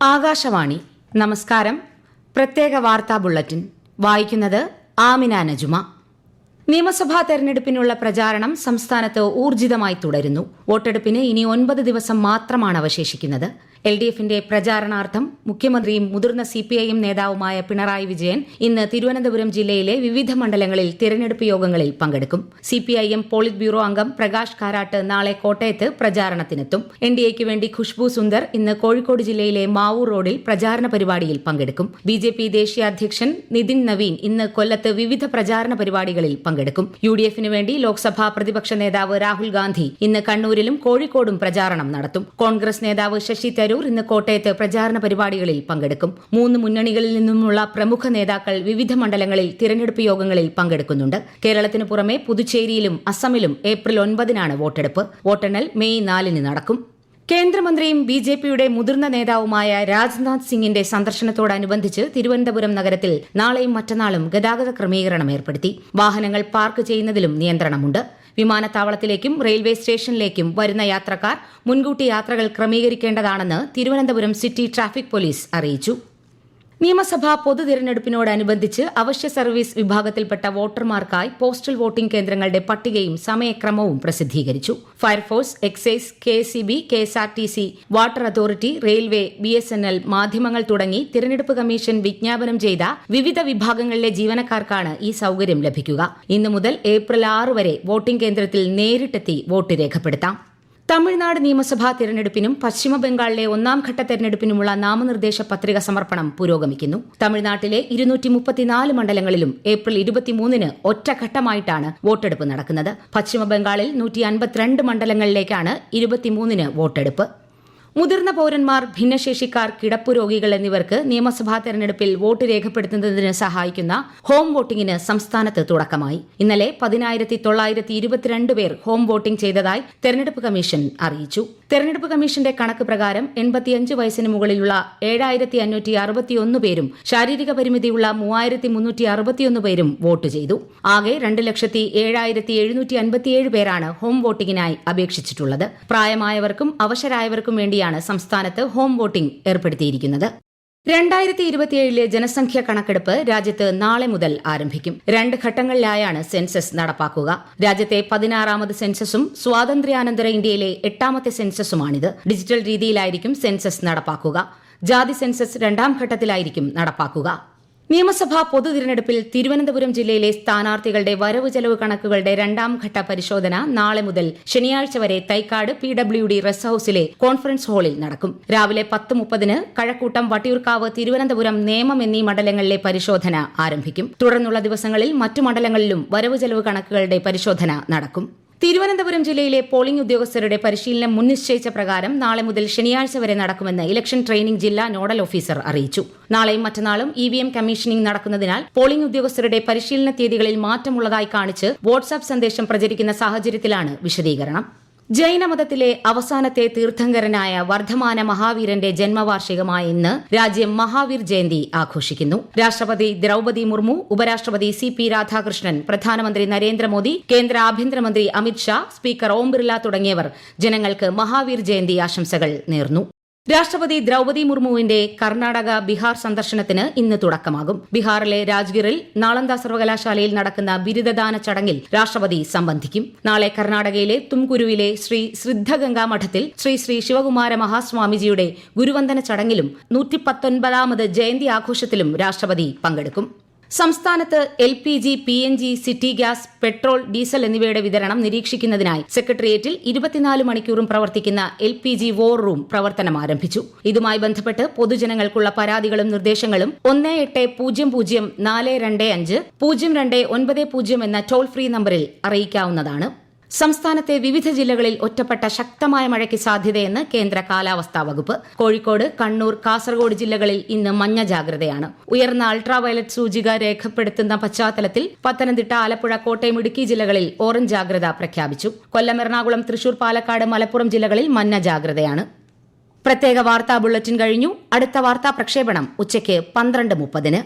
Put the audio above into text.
ആകാശവാണി നമസ്കാരം. പ്രത്യേക വാർത്താ ബുള്ളറ്റിൻ വായിക്കുന്നത് ആമിന നജുമ. നിയമസഭാ തെരഞ്ഞെടുപ്പിനുള്ള പ്രചാരണം സംസ്ഥാനത്ത് ഊർജിതമായി തുടരുന്നു. വോട്ടെടുപ്പിന് ഇനി 9 ദിവസം മാത്രമാണ് അവശേഷിക്കുന്നത്. LDFന്റെ പ്രചാരണാർത്ഥം മുഖ്യമന്ത്രിയും മുതിർന്ന CPIM നേതാവുമായ പിണറായി വിജയൻ ഇന്ന് തിരുവനന്തപുരം ജില്ലയിലെ വിവിധ മണ്ഡലങ്ങളിൽ തിരഞ്ഞെടുപ്പ് യോഗങ്ങളിൽ പങ്കെടുക്കും. CPIM പോളിറ്റ് ബ്യൂറോ അംഗം പ്രകാശ് കാരാട്ട് നാളെ കോട്ടയത്ത് പ്രചാരണത്തിനെത്തും. NDAയ്ക്ക് വേണ്ടി ഖുഷ്ബു സുന്ദർ ഇന്ന് കോഴിക്കോട് ജില്ലയിലെ മാവൂർ റോഡിൽ പ്രചാരണ പരിപാടിയിൽ പങ്കെടുക്കും. BJP ദേശീയ അധ്യക്ഷൻ നിതിൻ നവീൻ ഇന്ന് കൊല്ലത്ത് വിവിധ പ്രചാരണ പരിപാടികളിൽ പങ്കെടുക്കും. UDFന് വേണ്ടി ലോക്സഭാ പ്രതിപക്ഷ നേതാവ് രാഹുൽ ഗാന്ധി ഇന്ന് കണ്ണൂരിലും കോഴിക്കോടും പ്രചാരണം നടത്തും. കോൺഗ്രസ് നേതാവ് ശശി തരൂർ ഇന്ന് കോട്ടയത്ത് പ്രചാരണ പരിപാടികളിൽ പങ്കെടുക്കും. 3 മുന്നണികളിൽ നിന്നുമുള്ള പ്രമുഖ നേതാക്കൾ വിവിധ മണ്ഡലങ്ങളിൽ തിരഞ്ഞെടുപ്പ് യോഗങ്ങളിൽ പങ്കെടുക്കുന്നുണ്ട്. കേരളത്തിനു പുറമെ പുതുച്ചേരിയിലും അസമിലും ഏപ്രിൽ 9-നാണ് വോട്ടെടുപ്പ്. വോട്ടെണ്ണൽ മെയ് 4-ന് നടക്കും. കേന്ദ്രമന്ത്രിയും BJPയുടെ മുതിർന്ന നേതാവുമായ രാജ്നാഥ് സിംഗിന്റെ സന്ദർശനത്തോടനുബന്ധിച്ച് തിരുവനന്തപുരം നഗരത്തിൽ നാളെയും മറ്റന്നാളും ഗതാഗത ക്രമീകരണം ഏർപ്പെടുത്തി. വാഹനങ്ങൾ പാർക്ക് ചെയ്യുന്നതിലും നിയന്ത്രണമുണ്ട്. വിമാനത്താവളത്തിലേക്കും റെയിൽവേ സ്റ്റേഷനിലേക്കും വരുന്ന യാത്രക്കാർ മുൻകൂട്ടി യാത്രകൾ ക്രമീകരിക്കേണ്ടതാണെന്ന് തിരുവനന്തപുരം സിറ്റി ട്രാഫിക് പോലീസ് അറിയിച്ചു. നിയമസഭാ പൊതുതിരഞ്ഞെടുപ്പിനോടനുബന്ധിച്ച് അവശ്യ സർവീസ് വിഭാഗത്തിൽപ്പെട്ട വോട്ടർമാർക്കായി പോസ്റ്റൽ വോട്ടിംഗ് കേന്ദ്രങ്ങളുടെ പട്ടികയും സമയക്രമവും പ്രസിദ്ധീകരിച്ചു. Fire force, excise, KSEB, KSRTC, water authority, railway, BSNL, മാധ്യമങ്ങൾ തുടങ്ങി തിരഞ്ഞെടുപ്പ് കമ്മീഷൻ വിജ്ഞാപനം ചെയ്ത വിവിധ വിഭാഗങ്ങളിലെ ജീവനക്കാർക്കാണ് ഈ സൌകര്യം ലഭിക്കുക. ഇന്നു മുതൽ ഏപ്രിൽ 6 വരെ വോട്ടിംഗ് കേന്ദ്രത്തിൽ നേരിട്ടെത്തി വോട്ട് രേഖപ്പെടുത്താം. തമിഴ്നാട് നിയമസഭാ തിരഞ്ഞെടുപ്പിനും പശ്ചിമബംഗാളിലെ 1ാംഘട്ട തെരഞ്ഞെടുപ്പിനുമുള്ള നാമനിർദ്ദേശ പത്രിക സമർപ്പണം പുരോഗമിക്കുന്നു. തമിഴ്നാട്ടിലെ 234 മണ്ഡലങ്ങളിലും ഏപ്രിൽ 23-ന് ഒറ്റഘട്ടമായിട്ടാണ് വോട്ടെടുപ്പ് നടക്കുന്നത്. പശ്ചിമബംഗാളിൽ 152 മണ്ഡലങ്ങളിലേക്കാണ് 23-ന് വോട്ടെടുപ്പ്. മുതിർന്ന പൌരന്മാർ, ഭിന്നശേഷിക്കാർ, കിടപ്പുരോഗികൾ എന്നിവർക്ക് നിയമസഭാ തെരഞ്ഞെടുപ്പിൽ വോട്ട് രേഖപ്പെടുത്തുന്നതിന് സഹായിക്കുന്ന ഹോം വോട്ടിംഗിന് സംസ്ഥാനത്ത് തുടക്കമായി. ഇന്നലെ 10,922 പേർ ഹോം വോട്ടിംഗ് ചെയ്തതായി തെരഞ്ഞെടുപ്പ് കമ്മീഷൻ അറിയിച്ചു. തെരഞ്ഞെടുപ്പ് കമ്മീഷന്റെ കണക്ക് പ്രകാരം 85 വയസ്സിന് മുകളിലുള്ള 7,561 പേരും ശാരീരിക പരിമിതിയുള്ള 3,361 പേരും വോട്ട് ചെയ്തു. ആകെ 2,07,757 പേരാണ് ഹോം വോട്ടിംഗിനായി അപേക്ഷിച്ചിട്ടുള്ളത്. പ്രായമായവർക്കും അവശരായവർക്കും വേണ്ടിയാണ് സംസ്ഥാനത്ത് ഹോം വോട്ടിംഗ് ഏർപ്പെടുത്തിയിരിക്കുന്നത്. 2027 ജനസംഖ്യാ കണക്കെടുപ്പ് രാജ്യത്ത് നാളെ മുതൽ ആരംഭിക്കും. 2 ഘട്ടങ്ങളിലായാണ് സെൻസസ് നടപ്പാക്കുക. രാജ്യത്തെ 16ാമത് സെൻസസും സ്വാതന്ത്ര്യാനന്തര ഇന്ത്യയിലെ 8ാമത്തെ സെൻസസുമാണിത്. ഡിജിറ്റൽ രീതിയിലായിരിക്കും സെൻസസ് നടപ്പാക്കുക. ജാതി സെൻസസ് 2ാം ഘട്ടത്തിലായിരിക്കും നടപ്പാക്കുക. നിയമസഭാ പൊതുതിരഞ്ഞെടുപ്പിൽ തിരുവനന്തപുരം ജില്ലയിലെ സ്ഥാനാർത്ഥികളുടെ വരവ് ചെലവ് കണക്കുകളുടെ 2ാം ഘട്ട പരിശോധന നാളെ മുതൽ ശനിയാഴ്ച വരെ തൈക്കാട് PWD റെസ്റ്റ് ഹൌസിലെ കോൺഫറൻസ് ഹാളിൽ നടക്കും. രാവിലെ 10:30-ന് കഴക്കൂട്ടം, വട്ടിയൂർക്കാവ്, തിരുവനന്തപുരം, നേമം എന്നീ മണ്ഡലങ്ങളിലെ പരിശോധന ആരംഭിക്കും. തുടർന്നുള്ള ദിവസങ്ങളിൽ മറ്റു മണ്ഡലങ്ങളിലും വരവ് ചെലവ് കണക്കുകളുടെ പരിശോധന നടക്കും. തിരുവനന്തപുരം ജില്ലയിലെ പോളിംഗ് ഉദ്യോഗസ്ഥരുടെ പരിശീലനം മുൻനിശ്ചയിച്ച പ്രകാരം നാളെ മുതൽ ശനിയാഴ്ച വരെ നടക്കുമെന്ന് ഇലക്ഷൻ ട്രെയിനിംഗ് ജില്ലാ നോഡൽ ഓഫീസർ അറിയിച്ചു. നാളെയും മറ്റന്നാളും EVM കമ്മീഷനിംഗ് നടക്കുന്നതിനാൽ പോളിംഗ് ഉദ്യോഗസ്ഥരുടെ പരിശീലന തീയതികളിൽ മാറ്റമുള്ളതായി കാണിച്ച് വാട്സ്ആപ്പ് സന്ദേശം പ്രചരിക്കുന്ന സാഹചര്യത്തിലാണ് വിശദീകരണം. ജൈനമതത്തിലെ അവസാനത്തെ തീർത്ഥങ്കരനായ വർദ്ധമാന മഹാവീരന്റെ ജന്മവാർഷികമായ ഇന്ന് രാജ്യം മഹാവീർ ജയന്തി ആഘോഷിക്കുന്നു. രാഷ്ട്രപതി ദ്രൌപദി മുർമു, ഉപരാഷ്ട്രപതി CP രാധാകൃഷ്ണൻ, പ്രധാനമന്ത്രി നരേന്ദ്രമോദി, കേന്ദ്ര ആഭ്യന്തരമന്ത്രി അമിത് ഷാ, സ്പീക്കർ ഓം ബിർല തുടങ്ങിയവർ ജനങ്ങൾക്ക് മഹാവീർ ജയന്തി ആശംസകൾ നേർന്നു. രാഷ്ട്രപതി ദ്രൌപദി മുർമുവിന്റെ കർണാടക, ബീഹാർ സന്ദർശനത്തിന് ഇന്ന് തുടക്കമാകും. ബീഹാറിലെ രാജ്ഗിറിൽ നാളന്ദ സർവകലാശാലയിൽ നടക്കുന്ന ബിരുദദാന ചടങ്ങിൽ രാഷ്ട്രപതി സംബന്ധിക്കും. നാളെ കർണാടകയിലെ തുംകുരുവിലെ ശ്രീ സിദ്ധഗംഗാ മഠത്തിൽ ശ്രീ ശിവകുമാര മഹാസ്വാമിജിയുടെ ഗുരുവന്ദന ചടങ്ങിലും 119ാമത് ജയന്തി ആഘോഷത്തിലും രാഷ്ട്രപതി പങ്കെടുക്കും. സംസ്ഥാനത്ത് LPG, PNG, city gas, petrol, diesel എന്നിവയുടെ വിതരണം നിരീക്ഷിക്കുന്നതിനായി സെക്രട്ടേറിയറ്റിൽ 24 മണിക്കൂറും പ്രവർത്തിക്കുന്ന LPG വോർ റൂം പ്രവർത്തനം ആരംഭിച്ചു. ഇതുമായി ബന്ധപ്പെട്ട് പൊതുജനങ്ങൾക്കുള്ള പരാതികളും നിർദ്ദേശങ്ങളും 1800-425-0290 എന്ന ടോൾ ഫ്രീ നമ്പറിൽ അറിയിക്കാവുന്നതാണ്. സംസ്ഥാനത്തെ വിവിധ ജില്ലകളിൽ ഒറ്റപ്പെട്ട ശക്തമായ മഴയ്ക്ക് സാധ്യതയെന്ന് കേന്ദ്ര കാലാവസ്ഥാ വകുപ്പ്. കോഴിക്കോട്, കണ്ണൂർ, കാസർഗോഡ് ജില്ലകളിൽ ഇന്ന് മഞ്ഞ ജാഗ്രതയാണ്. ഉയർന്ന അൾട്രാവയലറ്റ് സൂചിക രേഖപ്പെടുത്തുന്ന പശ്ചാത്തലത്തിൽ പത്തനംതിട്ട, ആലപ്പുഴ, കോട്ടയം, ഇടുക്കി ജില്ലകളിൽ ഓറഞ്ച് ജാഗ്രത പ്രഖ്യാപിച്ചു. കൊല്ലം, എറണാകുളം, തൃശൂർ, പാലക്കാട്, മലപ്പുറം ജില്ലകളിൽ മഞ്ഞ ജാഗ്രതയാണ്. പ്രത്യേക വാർത്താ ബുള്ളറ്റിൻ കഴിഞ്ഞു. അടുത്ത വാർത്താ പ്രക്ഷേപണം ഉച്ചയ്ക്ക് 12:30-ന്.